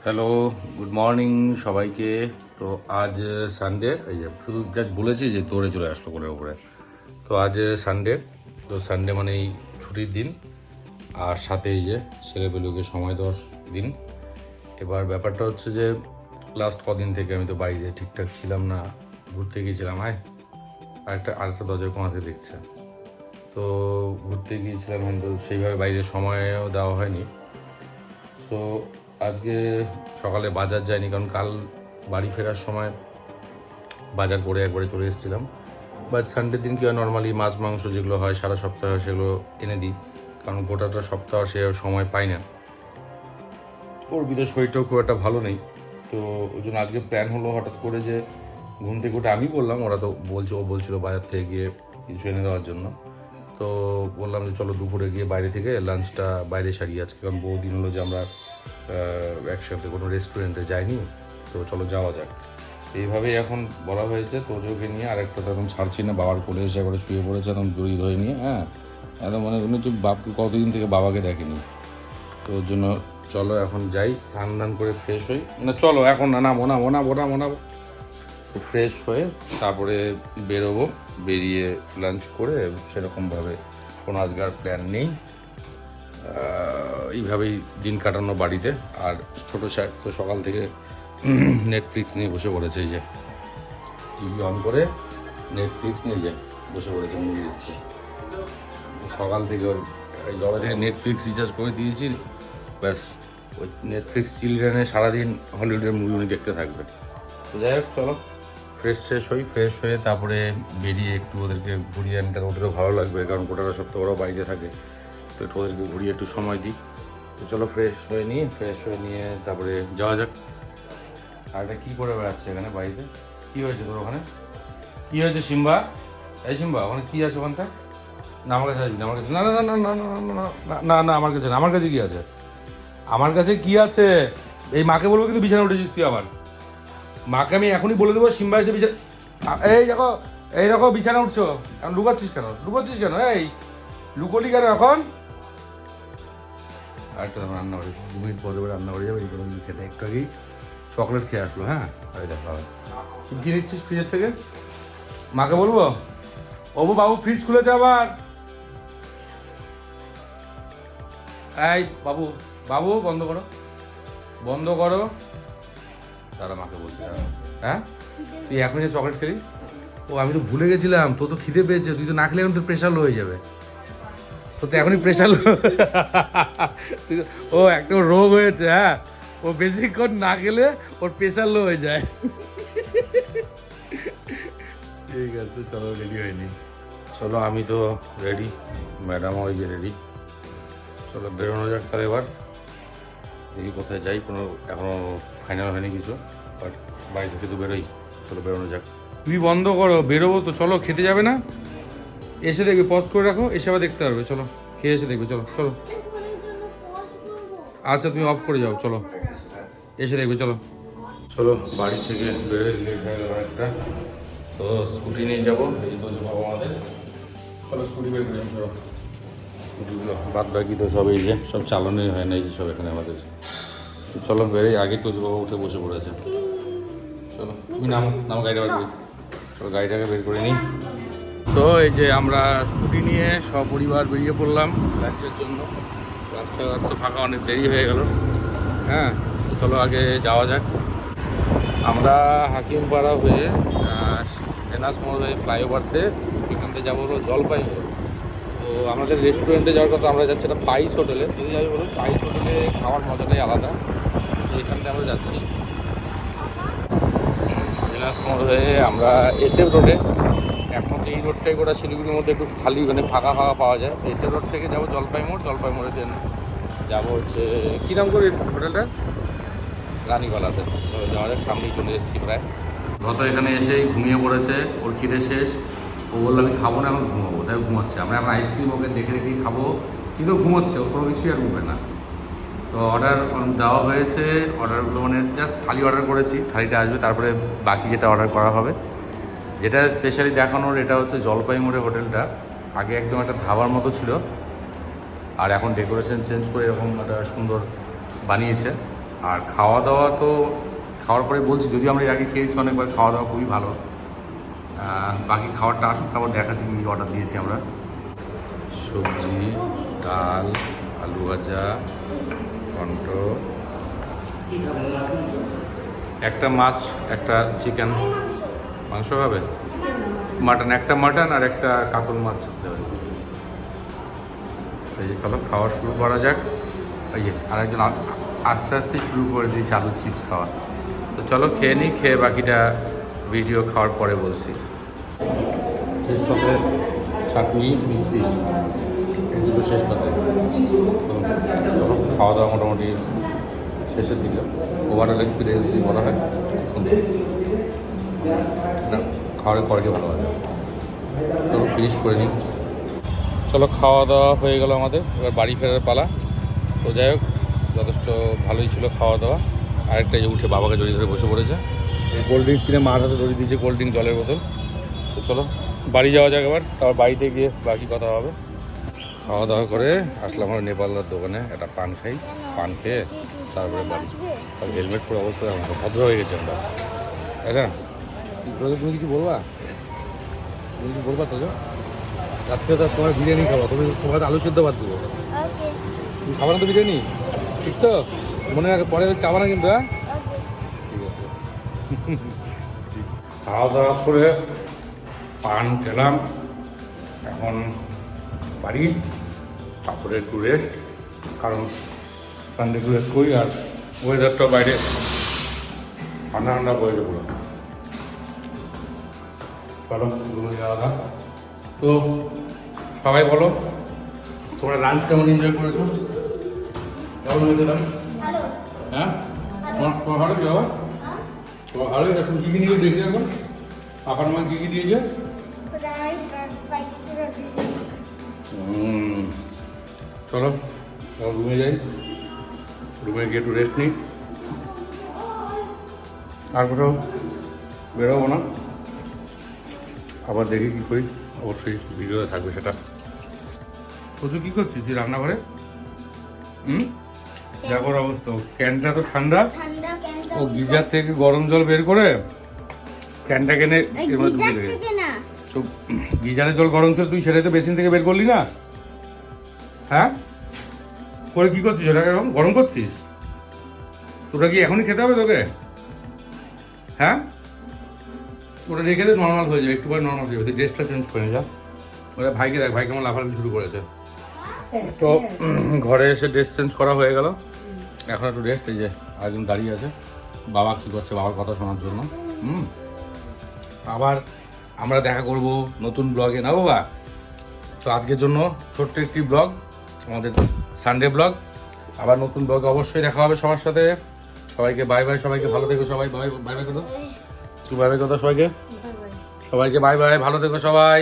Hello, good morning সবাইকে। তো আজ সানডে, এই যে শুধু জাস্ট বলেছি যে দৌড়ে চলে আসলো কোলের উপরে। তো আজ সানডে, তো সানডে মানেই ছুটির দিন, আর সাথে এই যে ছেলেপেলেকে সময় দেওয়ার দিন। এবার ব্যাপারটা হচ্ছে যে লাস্ট কদিন থেকে আমি তো বাড়িতে ঠিকঠাক ছিলাম না, ঘুরতে গিয়েছিলাম। আরেকটা দরজার কোণা থেকে দেখছে, তো ঘুরতে গিয়েছিলাম কিন্তু সেইভাবে বাইরে সময়ও দেওয়া হয়নি। সো আজকে সকালে বাজার যায়নি, কারণ কাল বাড়ি ফেরার সময় বাজার করে একবারে চলে এসেছিলাম। বাট সানডের দিন কি হয়, নর্মালি মাছ মাংস যেগুলো হয় সারা সপ্তাহে সেগুলো এনে দিই, কারণ গোটাটা সপ্তাহ সে সময় পাই না। ওর বিদেশ শরীরটাও খুব একটা ভালো নেই, তো ওই জন্য আজকে প্ল্যান হলো হঠাৎ করে যে ঘুম থেকে উঠে আমি বললাম, ওরা তো বলছিল বাজার থেকে গিয়ে কিছু এনে দেওয়ার জন্য। তো বললাম যে চলো দুপুরে গিয়ে বাইরে থেকে লাঞ্চটা বাইরে সারি আজকে, কারণ বহুদিন হলো যে আমরা একসাথে কোনো রেস্টুরেন্টে যাইনি, তো চলো যাওয়া যাক। এইভাবেই এখন বলা হয়েছে। তোজোকে নিয়ে আরেকটা তো এখন ছাড়ছি না, বাবার কোলে এসে একবারে শুয়ে পড়েছে একদম জড়িয়ে ধরে নিয়ে। একদম মনে হচ্ছে বাপকে কতদিন থেকে বাবাকে দেখেনি। তো ওর জন্য চলো এখন যাই, স্নান দান করে ফ্রেশ হই। না চলো এখন না, নামো। তো ফ্রেশ হয়ে তারপরে বেরোবো, বেরিয়ে লাঞ্চ করে সেরকমভাবে কোনো আজকাল প্ল্যান নেই। এইভাবেই দিন কাটানো বাড়িতে। আর ছোটো স্যার তো সকাল থেকে নেটফ্লিক্স নিয়ে বসে পড়েছে, এই যে টিভি অন করে নেটফ্লিক্স নিয়ে যে বসে পড়েছে মুভি দেখতে। সকাল থেকে ওর জবে থেকে নেটফ্লিক্স রিচার্জ করে দিয়েছি, ব্যাস ওই নেটফ্লিক্স চিলড্রেনে সারাদিন হলিউডের মুভি উনি দেখতে থাকবে। তো যাই হোক চলো ফ্রেশ হয়ে তারপরে বেরিয়ে একটু ওদেরকে ঘুরিয়ে আনতে, ওদেরও ভালো লাগবে, কারণ গোটাটা সপ্তাহ ওরাও বাড়িতে থাকে, তো একটু ওদেরকে ঘুরিয়ে একটু সময় দিই। তো চলো ফ্রেশ হয়ে নিয়ে তারপরে যাওয়া যাক। আর এটা কী করে বেড়াচ্ছে এখানে বাড়িতে? কী হয়েছে তোর ওখানে? কী হয়েছে সিম্বা? এই সিম্বা, ওখানে কী আছে ওখানটা? না আমার কাছে আসবি না, আমার কাছে না না না না না না না না না আমার কাছে না। আমার কাছে কী আছে? আমার কাছে কী আছে? এই মাকে বলবো কিন্তু বিছানা উঠেছিস তুই আমার। মাকে আমি এখনই বলে দেবো সিম্বা এসে বিছানা, এই দেখো বিছানা উঠছো। এখন লুকাচ্ছিস কেন? এই লুকোলি কেন এখন? আরেকটা তখন রান্না করে 2 মিনিট পরে রান্না করে যাবে, এই করে খেতে একটু আগেই চকলেট খেয়ে আসলো। হ্যাঁ আরে দেখো তুই কী নিচ্ছিস ফ্রিজের থেকে? মাকে বলবো বাবু ফ্রিজ খুলেছে আবার। এই বাবু বন্ধ করো। দাদা মাকে বলছি। হ্যাঁ তুই এখন যে চকলেট খেলি? আমি তো ভুলে গেছিলাম, তোর তো খিদে পেয়েছে, তুই তো না খেলে এখন তোর প্রেশার লো হয়ে যাবে। তো এখনই প্রেশার লো একটা রোগ হয়েছে। হ্যাঁ ও বেশিক্ষণ না খেলে ওর প্রেশার লো হয়ে যায়। ঠিক আছে চলো, রেডি হয়নি। চলো আমি তো রেডি, ম্যাডাম ওই যে রেডি। চলো বেরোনো যাক তাহলে এবার। দেখি কোথায় যাই, কোনো এখনও ফাইনাল হয়নি কিছু, বাট বাড়ি থেকে তো বেরোই। চলো বেরোনো যাক। তুমি বন্ধ করো, বেরোবো তো। চলো খেতে যাবে না? এসে দেখবে, পজ করে রাখো, এসে আবার দেখতে পারবে। চলো খেয়ে এসে দেখবে। চলো আচ্ছা তুমি অফ করে যাও, চলো এসে দেখবে। চলো বাড়ি থেকে বেরোয় লেট হয়ে গেল একটা, তো স্কুটি নিয়ে যাবো। এই তো বাবা আমাদের, চলো স্কুটি বের করে চলো। স্কুটিগুলো বাদ বাকি তো সব এই যে সব চালানোই হয় না, এই যে সব এখানে আমাদের। চলো বেরোই, আগে তো বাবা উঠে বসে পড়েছে। চলো তুমি নামো গাড়িটা বের করি। চলো গাড়িটাকে বের করে নিই। তো এই যে আমরা স্কুটি নিয়ে সপরিবার বেরিয়ে পড়লাম লাঞ্চের জন্য। রাস্তাঘাট তো ফাঁকা, অনেক দেরি হয়ে গেল। হ্যাঁ চলো আগে যাওয়া যাক। আমরা হাকিমপাড়া হয়ে এনাস মোড় হয়ে ফ্লাইওভারতে এখান থেকে যাবো হলো জলপাইগুড়ি। তো আমাদের রেস্টুরেন্টে যাওয়ার কথা, আমরা যাচ্ছি একটা পাইস হোটেলে। যদি যাই বলুন পাইস হোটেলে খাওয়ার মজাটাই আলাদা, তো এখান থেকে আমরা যাচ্ছি এনাস মোড় হয়ে আমরা এসএফ রোডে। এখন তো এই রোডটাই গোটা শিলিগুড়ির মধ্যে একটু খালি, মানে ফাঁকা পাওয়া যায়। এসএফ রোড থেকে যাবো জলপাই মোড়ে দেন যাবো হচ্ছে কী নাম করে হোটেলটা, রানীগলাতে। যাওয়া যাক, সামনেই চলে এসেছি প্রায়। গত এখানে এসেই ঘুমিয়ে পড়েছে, ওর খিদে শেষ। ও বললো আমি খাবো না, এখন ঘুমাবো, তাই ঘুমাচ্ছে। আমরা এখন আইসক্রিম ওকে দেখে রেখেই খাবো, কিন্তু ঘুমোচ্ছে, ও কোনো কিছুই আর ঘুমবে না। তো অর্ডার দেওয়া হয়েছে, অর্ডারগুলো মানে জাস্ট থালি অর্ডার করেছি, থালিটা আসবে তারপরে বাকি যেটা অর্ডার করা হবে। যেটা স্পেশালি দেখানোর, এটা হচ্ছে জলপাই মোড়ে হোটেলটা। আগে একদম একটা ধাবার মতো ছিল, আর এখন ডেকোরেশন চেঞ্জ করে এরকম একটা সুন্দর বানিয়েছে। আর খাওয়া দাওয়া তো খাওয়ার পরে বলছি, যদি আমরা এর আগে খেয়েছি অনেকবার, খাওয়া দাওয়া খুবই ভালো। বাকি খাবারটা আসুক, তারপর দেখাচ্ছি কী অর্ডার দিয়েছি আমরা। সবজি, ডাল, আলু ভাজা, ঘন্ট, একটা মাছ, একটা চিকেন, মাংস হবে, মাটন, একটা মাটন আর একটা কাতল মাছ দেবে। এই যে চলো খাওয়া শুরু করা যাক। এই যে আরেকজন আস্তে আস্তে শুরু করে দিয়েছি আলুর চিপস খাওয়া। তো চলো খেয়ে নিই, খেয়ে বাকিটা ভিডিও খাওয়ার পরে বলছি। শেষ পাতে চাটনি, মিষ্টি, এই দুটো শেষ পাতে। তো চলো খাওয়া দাওয়া মোটামুটি শেষের দিকে। ওভারঅল এক্সপিরিয়েন্স যদি বলা হয় সুন্দর, খাওয়ার কোয়ালিটি ভালো লাগে। চলো ফিনিশ করে নিই। চলো খাওয়া দাওয়া হয়ে গেল আমাদের, এবার বাড়ি ফেরার পালা। তো যাই হোক, যথেষ্ট ভালোই ছিল খাওয়া দাওয়া। আরেকটা যে উঠে বাবাকে জড়িয়ে ধরে বসে পড়েছে। এই কোল্ড ড্রিঙ্কস কিনে মার হাতে ধরিয়ে দিয়েছে কোল্ড ড্রিঙ্ক, জলের বোতল। তো চলো বাড়ি যাওয়া যাক এবার, তারপর বাড়িতে গিয়ে বাকি কথা হবে। খাওয়া দাওয়া করে আসলাম আমরা নেপালদার দোকানে, একটা পান খাই, পান খেয়ে তারপরে বাড়ি। তার হেলমেট পরে অবশ্যই আমরা ভদ্র হয়ে গেছি আমরা, তাই না? তুমি কিছু বলবা? তুমি কিছু বলবা তো? রাত্রে তো তোমার বিরিয়ানি খাবো, তোমার আলু সেদ্ধ ভাত দেবো। তুমি খাবার না তো বিরিয়ানি, ঠিক তো? মনে রাখো, পরে চাবা না কিন্তু। হ্যাঁ, ঠিক আছে। খাওয়া দাওয়া করে পান খেলাম, এখন বাড়ি, তারপরে একটু রেস্ট, কারণ সানডে একটু রেস্ট করি। আর ওয়েদারটা বাইরে ঠান্ডা ঠান্ডা পড়েছে পুরো। চলো রুমে যাওয়া যাক। তো সবাই বলো, তোমরা লাঞ্চ কেমন এনজয় করেছো? কেমন হয়েছে লাঞ্চ? হ্যাঁ, তোমার ভালো কি বাবা? তোমার ভালোই। এখন কী কী নিয়ে দেখি, এখন পাপার মা কী কী দিয়েছে? চলো রুমে যাই, রুমে গিয়ে একটু রেস্ট নিই, আর কোথাও বেরোবো না। আবার দেখি কী করি, অবশ্যই ভিডিওতে থাকবে সেটা। প্রচুর কী করছিস তুই রান্নাঘরে? দেখো অবস্থা, ক্যানটা তো ঠান্ডা, ও গিজার থেকে গরম জল বের করে ক্যানটা কেনে এর মধ্যে ঢুকে দেবে। তো গিজারের জল গরম জল তুই সেটাই তো বেসিন থেকে বের করলি না? হ্যাঁ, করে কি করছিস ওটাকে, এখন গরম করছিস? তোটা কি এখনই খেতে হবে তোকে? হ্যাঁ, ওটা রেখে দে, নর্মাল হয়ে যাবে, একটু পরে নর্মাল হয়ে যাবে। তুই ড্রেসটা চেঞ্জ করে যা। ওরা ভাইকে দেখ, ভাই কেমন লাফালাফি শুরু করেছে। তো ঘরে এসে ড্রেস চেঞ্জ করা হয়ে গেল, এখন একটু রেস্ট। এই যে আরেকজন দাঁড়িয়ে আছে, বাবা কী করছে বাবার কথা শোনার জন্য। আবার আমরা দেখা করব নতুন ব্লগে, না বাবা? তো আজকের জন্য ছোট্ট একটি ব্লগ, আমাদের সানডে ব্লগ। আবার নতুন ব্লগে অবশ্যই দেখা হবে সবার সাথে। সবাইকে বাই বাই, সবাইকে ভালো থেকো সবাই। বাই বাই করো, তুই বাই বাই করো সবাইকে, সবাইকে বাই বাই, ভালো থেকো সবাই।